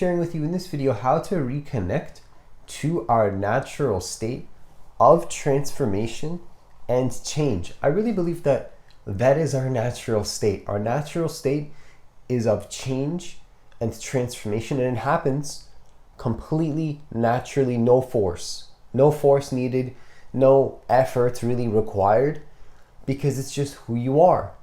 sharing with you in this video how to reconnect to our natural state of transformation and change. I really believe that that is our natural state. Our natural state is of change and transformation, and it happens completely naturally, no force needed, no effort really required, because it's just who you are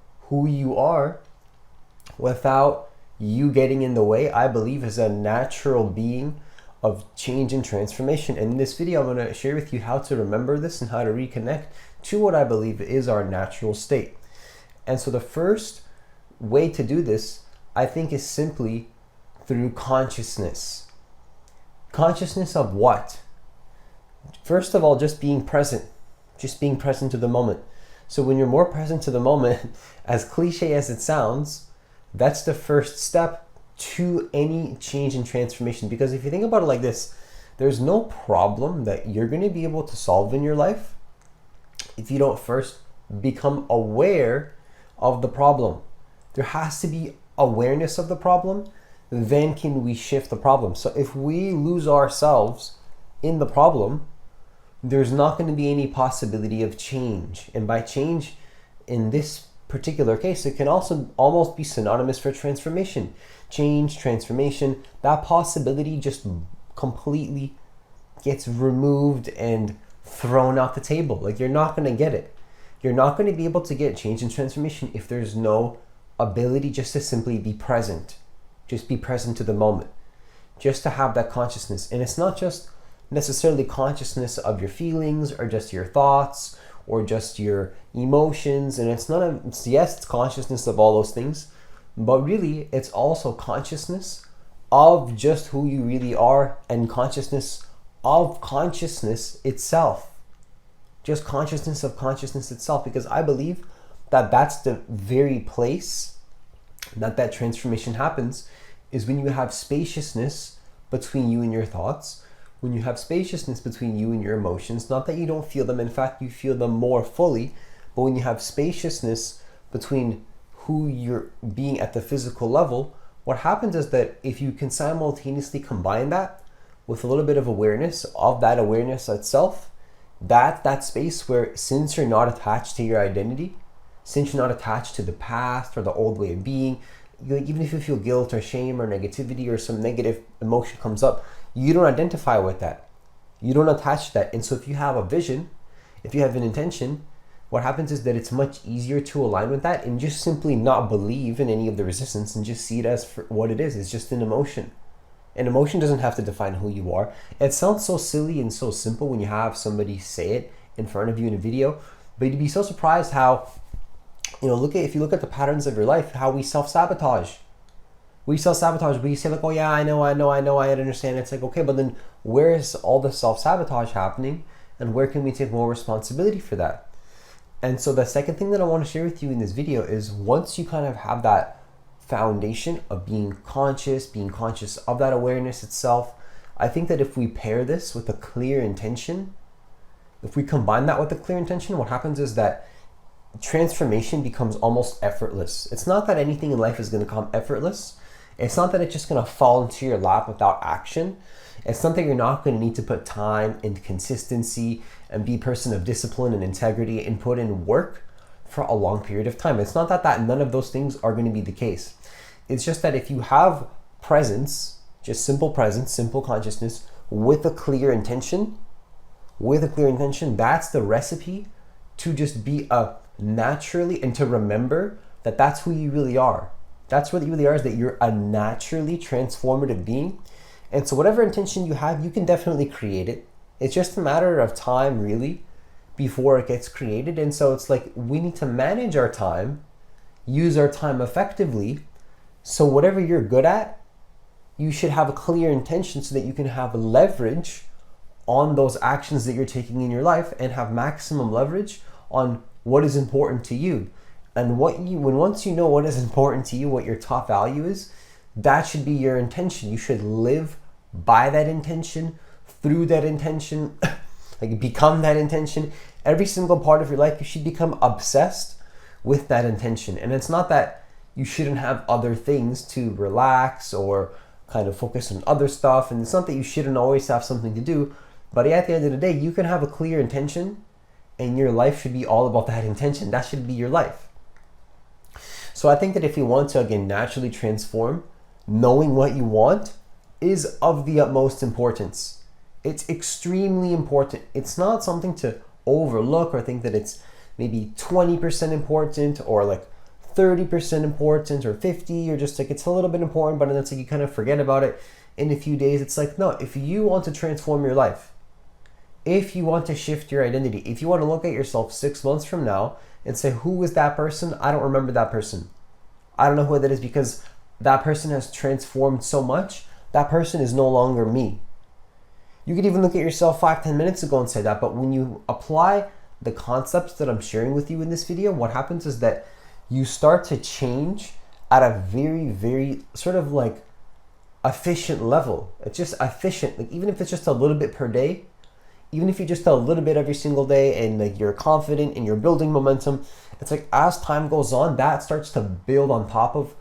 without you getting in the way. I believe is a natural being of change and transformation. And in this video, I'm going to share with you how to remember this and how to reconnect to what I believe is our natural state. And so the first way to do this, I think, is simply through consciousness. Consciousness of what? First of all, just being present to the moment. So when you're more present to the moment, as cliche as it sounds, that's the first step to any change and transformation. Because if you think about it like this, there's no problem that you're going to be able to solve in your life if you don't first become aware of the problem. There has to be awareness of the problem, then can we shift the problem. So if we lose ourselves in the problem, there's not going to be any possibility of change. And by change, in this particular case, it can also almost be synonymous for transformation. Change, transformation, that possibility just completely gets removed and thrown out the table. Like, you're not going to get it. You're not going to be able to get change and transformation if there's no ability just to simply be present. Just be present to the moment. Just to have that consciousness. And it's not just necessarily consciousness of your feelings or just your thoughts or just your emotions. And yes, it's consciousness of all those things, but really it's also consciousness of just who you really are and consciousness of consciousness itself. Just consciousness of consciousness itself, because I believe that that's the very place that transformation happens, is when you have spaciousness between you and your thoughts, when you have spaciousness between you and your emotions. Not that you don't feel them, in fact you feel them more fully, but when you have spaciousness between who you're being at the physical level, what happens is that if you can simultaneously combine that with a little bit of awareness of that awareness itself, that space where, since you're not attached to your identity, since you're not attached to the past or the old way of being, even if you feel guilt or shame or negativity or some negative emotion comes up, you don't identify with that. You don't attach to that. And so if you have a vision, if you have an intention, what happens is that it's much easier to align with that and just simply not believe in any of the resistance and just see it as for what it is. It's just an emotion. An emotion doesn't have to define who you are. It sounds so silly and so simple when you have somebody say it in front of you in a video, but you'd be so surprised how, if you look at the patterns of your life, how we self-sabotage. We say like, oh yeah, I know, I understand. It's like, okay, but then where is all the self-sabotage happening, and where can we take more responsibility for that? And so the second thing that I want to share with you in this video is, once you kind of have that foundation of being conscious of that awareness itself, I think that if we pair this with a clear intention, if we combine that with a clear intention, what happens is that transformation becomes almost effortless. It's not that anything in life is going to come effortless. It's not that it's just going to fall into your lap without action. It's not that you're not going to need to put time and consistency and be a person of discipline and integrity and put in work for a long period of time. It's not that none of those things are going to be the case. It's just that if you have presence, just simple presence, simple consciousness with a clear intention, that's the recipe to just be naturally, and to remember that that's who you really are. That's what you really are, is that you're a naturally transformative being. And so whatever intention you have, you can definitely create it. It's just a matter of time, really, before it gets created. And so it's like, we need to manage our time, use our time effectively. So whatever you're good at, you should have a clear intention so that you can have leverage on those actions that you're taking in your life, and have maximum leverage on what is important to you. And once you know what is important to you, what your top value is, that should be your intention. You should live by that intention, through that intention, like become that intention. Every single part of your life, you should become obsessed with that intention. And it's not that you shouldn't have other things to relax or kind of focus on other stuff. And it's not that you shouldn't always have something to do, but at the end of the day, you can have a clear intention and your life should be all about that intention. That should be your life. So I think that if you want to, again, naturally transform, knowing what you want is of the utmost importance. It's extremely important. It's not something to overlook or think that it's maybe 20% important or like 30% important or 50, or just like it's a little bit important, but then it's like you kind of forget about it in a few days. It's like, no, if you want to transform your life, if you want to shift your identity, if you want to look at yourself 6 months from now and say, who is that person? I don't remember that person. I don't know who that is because that person has transformed so much. That person is no longer me. You could even look at yourself 5-10 minutes ago and say that, but when you apply the concepts that I'm sharing with you in this video, what happens is that you start to change at a very, very sort of like efficient level. It's just efficient. Like even if it's just a little bit per day, even if you just a little bit every single day and like you're confident and you're building momentum, it's like as time goes on, that starts to build on top of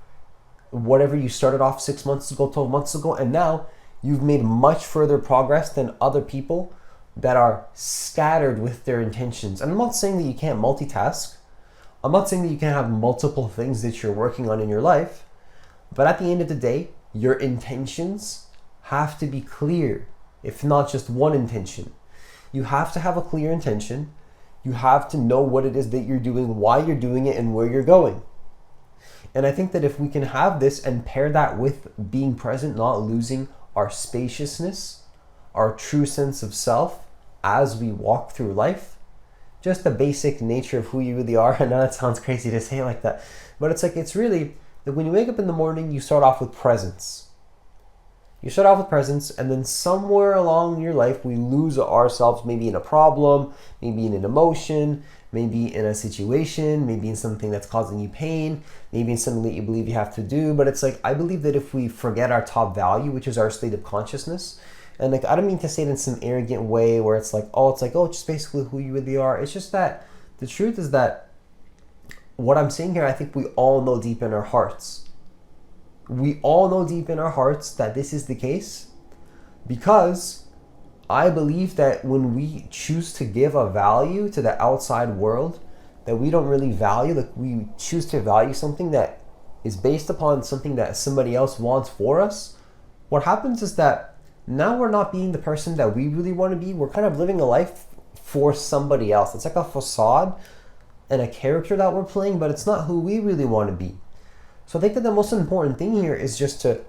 whatever you started off 6 months ago, 12 months ago, and now you've made much further progress than other people that are scattered with their intentions. And I'm not saying that you can't multitask. I'm not saying that you can't have multiple things that you're working on in your life, but at the end of the day, your intentions have to be clear, if not just one intention. You have to have a clear intention. You have to know what it is that you're doing, why you're doing it, and where you're going. And I think that if we can have this and pair that with being present, not losing our spaciousness, our true sense of self as we walk through life, just the basic nature of who you really are. I know that sounds crazy to say it like that, but it's like, it's really that when you wake up in the morning, you start off with presence. You start off with presence, and then somewhere along your life, we lose ourselves, maybe in a problem, maybe in an emotion, maybe in a situation, maybe in something that's causing you pain, maybe in something that you believe you have to do. But it's like, I believe that if we forget our top value, which is our state of consciousness, and like, I don't mean to say it in some arrogant way where it's like, oh, it's just basically who you really are. It's just that the truth is that what I'm saying here, I think we all know deep in our hearts. We all know deep in our hearts that this is the case, because I believe that when we choose to give a value to the outside world that we don't really value, like we choose to value something that is based upon something that somebody else wants for us, what happens is that now we're not being the person that we really want to be. We're kind of living a life for somebody else. It's like a facade and a character that we're playing, but it's not who we really want to be. So I think that the most important thing here is just to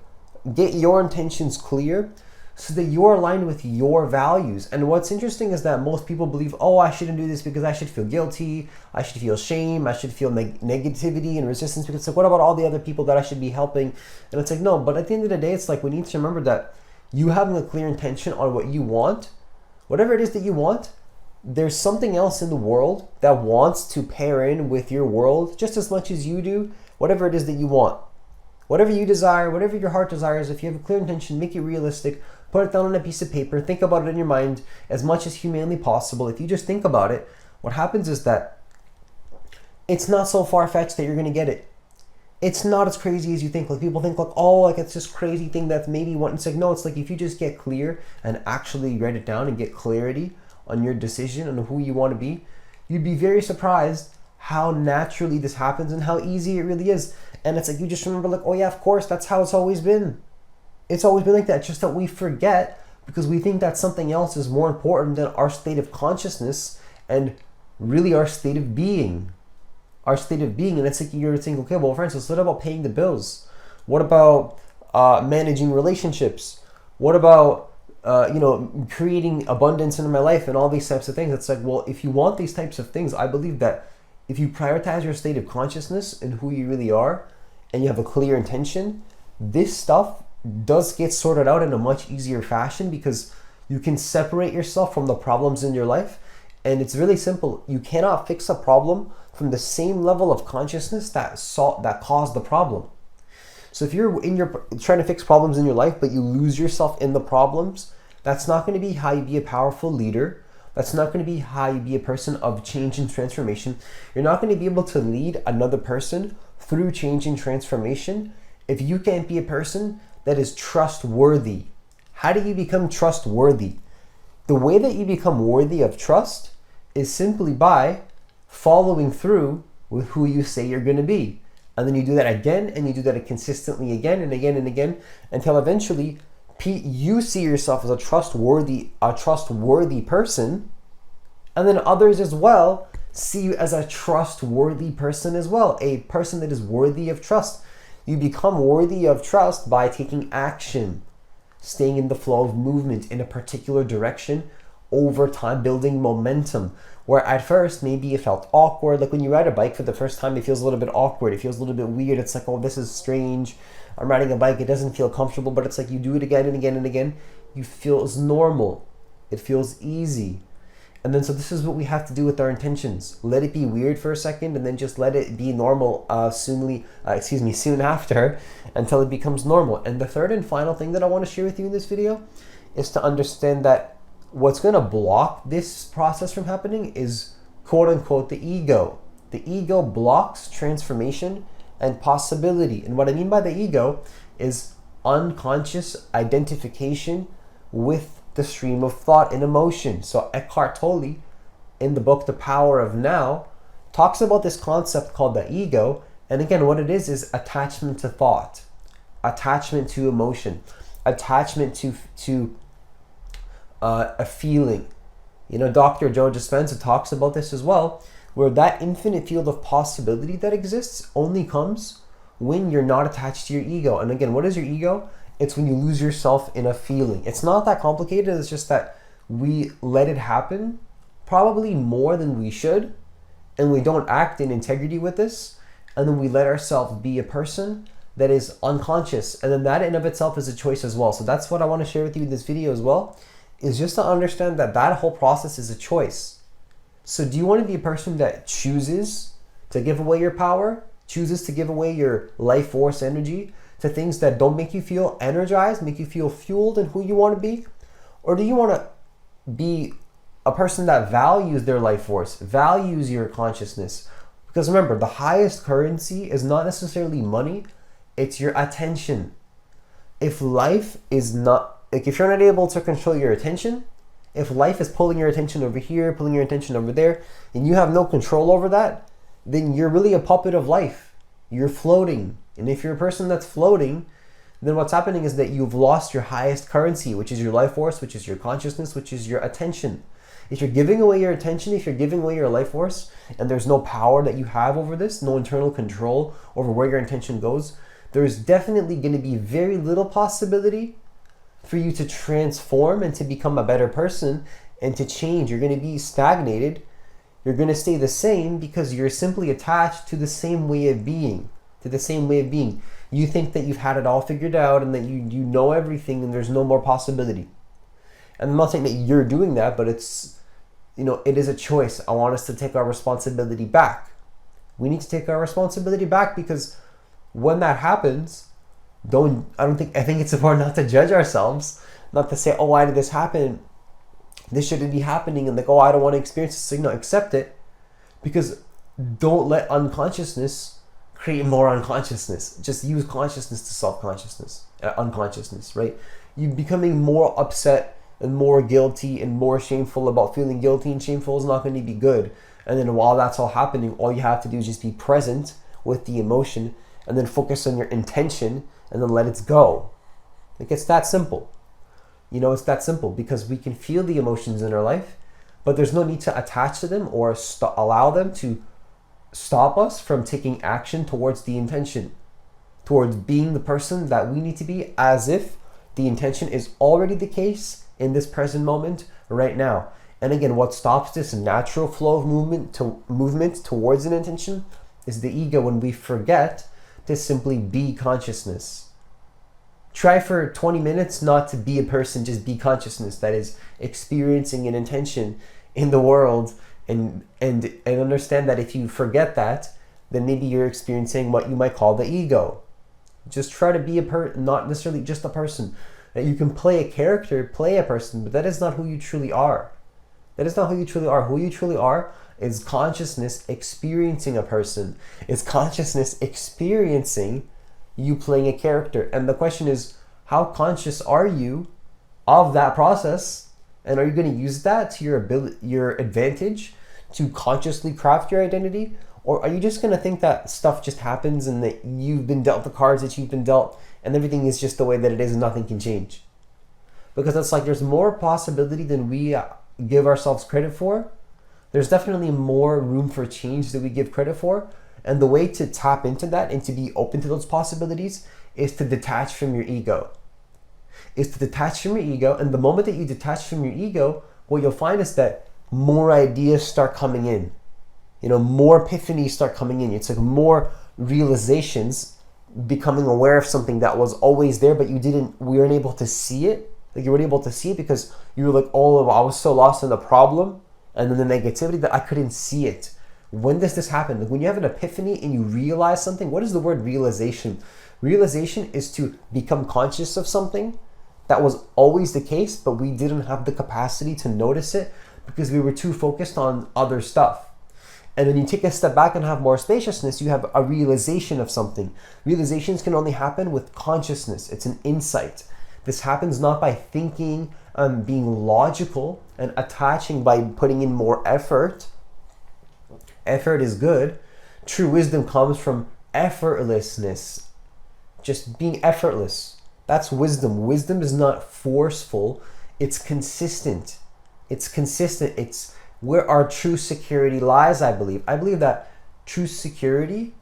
get your intentions clear so that you're aligned with your values. And what's interesting is that most people believe, oh, I shouldn't do this because I should feel guilty, I should feel shame, I should feel negativity and resistance, because it's like, what about all the other people that I should be helping? And it's like, no, but at the end of the day, it's like we need to remember that you having a clear intention on what you want, whatever it is that you want, there's something else in the world that wants to pair in with your world just as much as you do. Whatever it is that you want, whatever you desire, whatever your heart desires, if you have a clear intention, make it realistic, put it down on a piece of paper, think about it in your mind as much as humanly possible. If you just think about it, what happens is that it's not so far-fetched that you're going to get it. It's not as crazy as you think. Like people think like, oh, like it's this crazy thing that's maybe one. It's like, no, it's like if you just get clear and actually write it down and get clarity on your decision on who you want to be, you'd be very surprised how naturally this happens and how easy it really is. And it's like, you just remember like, oh yeah, of course, that's how it's always been. It's always been like that. It's just that we forget because we think that something else is more important than our state of consciousness and really our state of being. Our state of being. And it's like you're thinking, okay, well, for instance, what about paying the bills? What about managing relationships? What about creating abundance in my life and all these types of things? It's like, well, if you want these types of things, I believe that if you prioritize your state of consciousness and who you really are, and you have a clear intention, this stuff does get sorted out in a much easier fashion because you can separate yourself from the problems in your life. And it's really simple. You cannot fix a problem from the same level of consciousness that caused the problem. So if you're trying to fix problems in your life, but you lose yourself in the problems, that's not going to be how you be a powerful leader. That's not going to be how you be a person of change and transformation. You're not going to be able to lead another person through change and transformation if you can't be a person that is trustworthy. How do you become trustworthy? The way that you become worthy of trust is simply by following through with who you say you're going to be. And then you do that again, and you do that consistently again and again and again, until eventually you see yourself as a trustworthy person, and then others as well see you as a trustworthy person as well, a person that is worthy of trust. You become worthy of trust by taking action, staying in the flow of movement in a particular direction over time, building momentum. Where at first maybe it felt awkward, like when you ride a bike for the first time, it feels a little bit awkward, it feels a little bit weird. It's like, oh, this is strange, I'm riding a bike, it doesn't feel comfortable. But it's like you do it again and again and again, you feel it's normal, it feels easy. And then so this is what we have to do with our intentions. Let it be weird for a second, and then just let it be normal soon after, until it becomes normal. And the third and final thing that I want to share with you in this video is to understand that what's going to block this process from happening is, quote unquote, the ego. The ego blocks transformation and possibility. And what I mean by the ego is unconscious identification with the stream of thought and emotion. So Eckhart Tolle, in the book The Power of Now, talks about this concept called the ego. And again, what it is attachment to thought, attachment to emotion, attachment to a feeling. You know, Dr. Joe Dispenza talks about this as well, where that infinite field of possibility that exists only comes when you're not attached to your ego. And again, what is your ego? It's when you lose yourself in a feeling. It's not that complicated. It's just that we let it happen probably more than we should, and we don't act in integrity with this, and then we let ourselves be a person that is unconscious, and then that in of itself is a choice as well. So that's what I want to share with you in this video as well, is just to understand that that whole process is a choice. So do you want to be a person that chooses to give away your power, chooses to give away your life force energy to things that don't make you feel energized, make you feel fueled in who you want to be? Or do you want to be a person that values their life force, values your consciousness? Because remember, the highest currency is not necessarily money, it's your attention. If life is not, like if you're not able to control your attention, if life is pulling your attention over here, pulling your attention over there, and you have no control over that, then you're really a puppet of life. You're floating. And if you're a person that's floating, then what's happening is that you've lost your highest currency, which is your life force, which is your consciousness, which is your attention. If you're giving away your attention, if you're giving away your life force, and there's no power that you have over this, no internal control over where your intention goes, there's definitely going to be very little possibility for you to transform and to become a better person and to change. You're going to be stagnated. You're going to stay the same because you're simply attached to the same way of being, You think that you've had it all figured out and that you know everything and there's no more possibility. And I'm not saying that you're doing that, but it's, it is a choice. I want us to take our responsibility back. We need to take our responsibility back, because when that happens, I think it's important not to judge ourselves, not to say, oh, why did this happen? This shouldn't be happening. And like, oh, I don't want to experience this. So, accept it, because don't let unconsciousness create more unconsciousness. Just use consciousness to self-consciousness, unconsciousness, right? You becoming more upset and more guilty and more shameful about feeling guilty and shameful is not going to be good. And then while that's all happening, all you have to do is just be present with the emotion and then focus on your intention and then let it go. Like, it's that simple. It's that simple, because we can feel the emotions in our life, but there's no need to attach to them or allow them to stop us from taking action towards the intention, towards being the person that we need to be, as if the intention is already the case in this present moment right now. And again, what stops this natural flow of movement towards an intention is the ego, when we forget to simply be consciousness. Try for 20 minutes not to be a person, just be consciousness that is experiencing an intention in the world, and understand that if you forget that, then maybe you're experiencing what you might call the ego. Just try to be not necessarily just a person. You can play a character, play a person, but that is not who you truly are. That is not who you truly are. Who you truly are is consciousness experiencing a person. Is consciousness experiencing you playing a character. And the question is, How conscious are you of that process? And are you going to use that to your advantage to consciously craft your identity? Or are you just going to think that stuff just happens and that you've been dealt the cards that you've been dealt and everything is just the way that it is and nothing can change? Because it's like there's more possibility than we give ourselves credit for. There's definitely more room for change than we give credit for. And the way to tap into that and to be open to those possibilities is to detach from your ego. And the moment that you detach from your ego, what you'll find is that more ideas start coming in. More epiphanies start coming in. It's like more realizations, becoming aware of something that was always there, but we weren't able to see it. Like you weren't able to see it because you were like, I was so lost in the problem and then the negativity that I couldn't see it. When does this happen? Like when you have an epiphany and you realize something, what is the word realization? Realization is to become conscious of something that was always the case, but we didn't have the capacity to notice it because we were too focused on other stuff. And when you take a step back and have more spaciousness, you have a realization of something. Realizations can only happen with consciousness. It's an insight. This happens not by thinking and being logical and attaching by putting in more effort. Effort is good. True wisdom comes from effortlessness. Just being effortless. That's wisdom. Wisdom is not forceful. It's consistent. It's where our true security lies, I believe. I believe that true security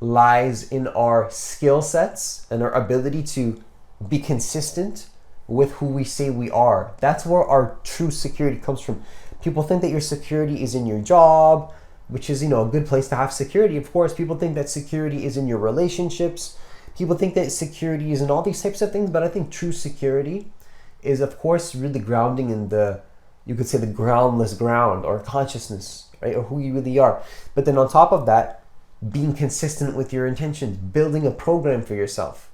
lies in our skill sets and our ability to be consistent with who we say we are. That's where our true security comes from. People think that your security is in your job, which is, a good place to have security. Of course, people think that security is in your relationships. People think that security is in all these types of things, but I think true security is, of course, really grounding in you could say the groundless ground or consciousness, right? Or who you really are. But then on top of that, being consistent with your intentions, building a program for yourself.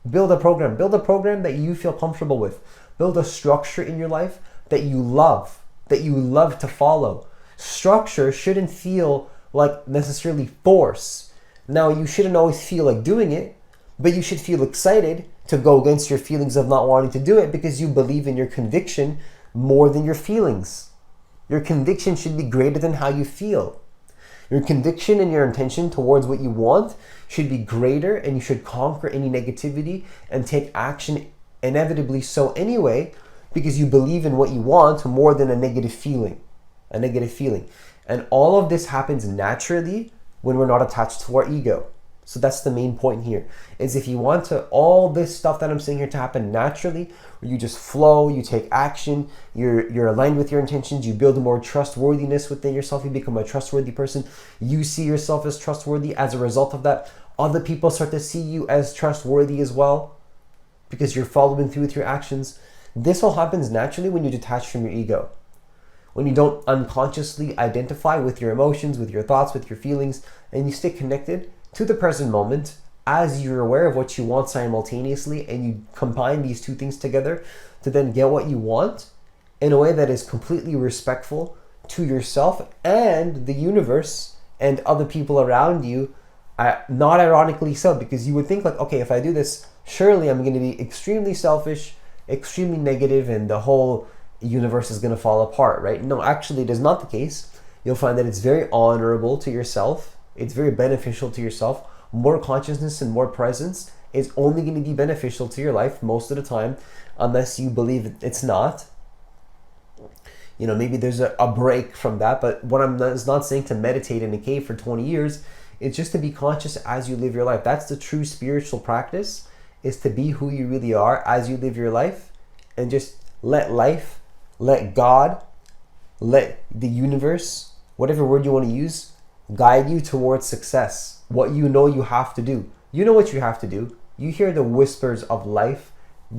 Build a program that you feel comfortable with. Build a structure in your life that you love to follow. Structure shouldn't feel like necessarily force. Now, you shouldn't always feel like doing it, but you should feel excited to go against your feelings of not wanting to do it because you believe in your conviction more than your feelings. Your conviction should be greater than how you feel. Your conviction and your intention towards what you want should be greater, and you should conquer any negativity and take action inevitably so anyway, because you believe in what you want more than a negative feeling. And all of this happens naturally when we're not attached to our ego. So that's the main point here, is if you want all this stuff that I'm saying here to happen naturally, where you just flow, you take action, you're aligned with your intentions, you build more trustworthiness within yourself, you become a trustworthy person, you see yourself as trustworthy. As a result of that, other people start to see you as trustworthy as well, because you're following through with your actions. This all happens naturally when you detach from your ego. When you don't unconsciously identify with your emotions, with your thoughts, with your feelings, and you stay connected to the present moment as you're aware of what you want simultaneously, and you combine these two things together to then get what you want in a way that is completely respectful to yourself and the universe and other people around you. Not ironically so, because you would think like, okay, if I do this, surely I'm going to be extremely selfish, extremely negative, and the whole universe is going to fall apart, right? No, actually it is not the case. You'll find that it's very honorable to yourself. It's very beneficial to yourself. More consciousness and more presence is only going to be beneficial to your life most of the time, unless you believe it's not. Maybe there's a break from that, but what I'm not saying to meditate in a cave for 20 years. It's just to be conscious as you live your life. That's the true spiritual practice, is to be who you really are as you live your life, and just let life, let God, let the universe, whatever word you want to use, guide you towards success. What you know you have to do. You know what you have to do. You hear the whispers of life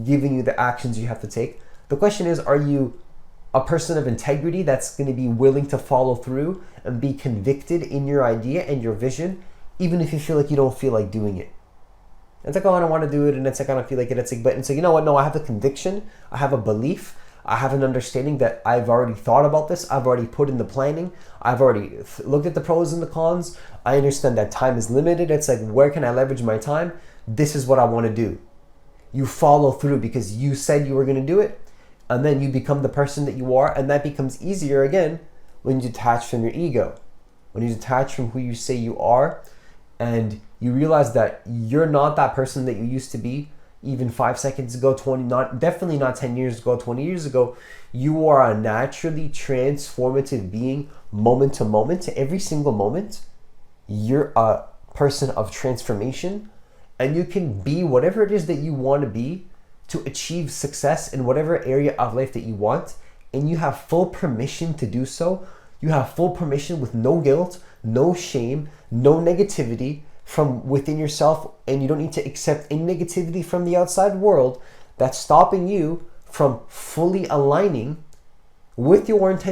giving you the actions you have to take. The question is, are you a person of integrity that's going to be willing to follow through and be convicted in your idea and your vision, even if you feel like you don't feel like doing it? It's like, oh, I don't want to do it, and it's like, I don't feel like it. It's like, but it's like, you know what? No, I have a conviction. I have a belief. I have an understanding that I've already thought about this. I've already put in the planning. I've already looked at the pros and the cons. I understand that time is limited. It's like, where can I leverage my time? This is what I want to do. you follow through because you said you were going to do it, and then you become the person that you are, and that becomes easier again when you detach from your ego, when you detach from who you say you are, and you realize that you're not that person that you used to be even 5 seconds ago, definitely not 10 years ago, 20 years ago. You are a naturally transformative being, moment to moment, to every single moment. You're a person of transformation, and you can be whatever it is that you want to be to achieve success in whatever area of life that you want, and you have full permission to do so. You have full permission with no guilt, no shame, no negativity from within yourself, and you don't need to accept any negativity from the outside world that's stopping you from fully aligning with your intention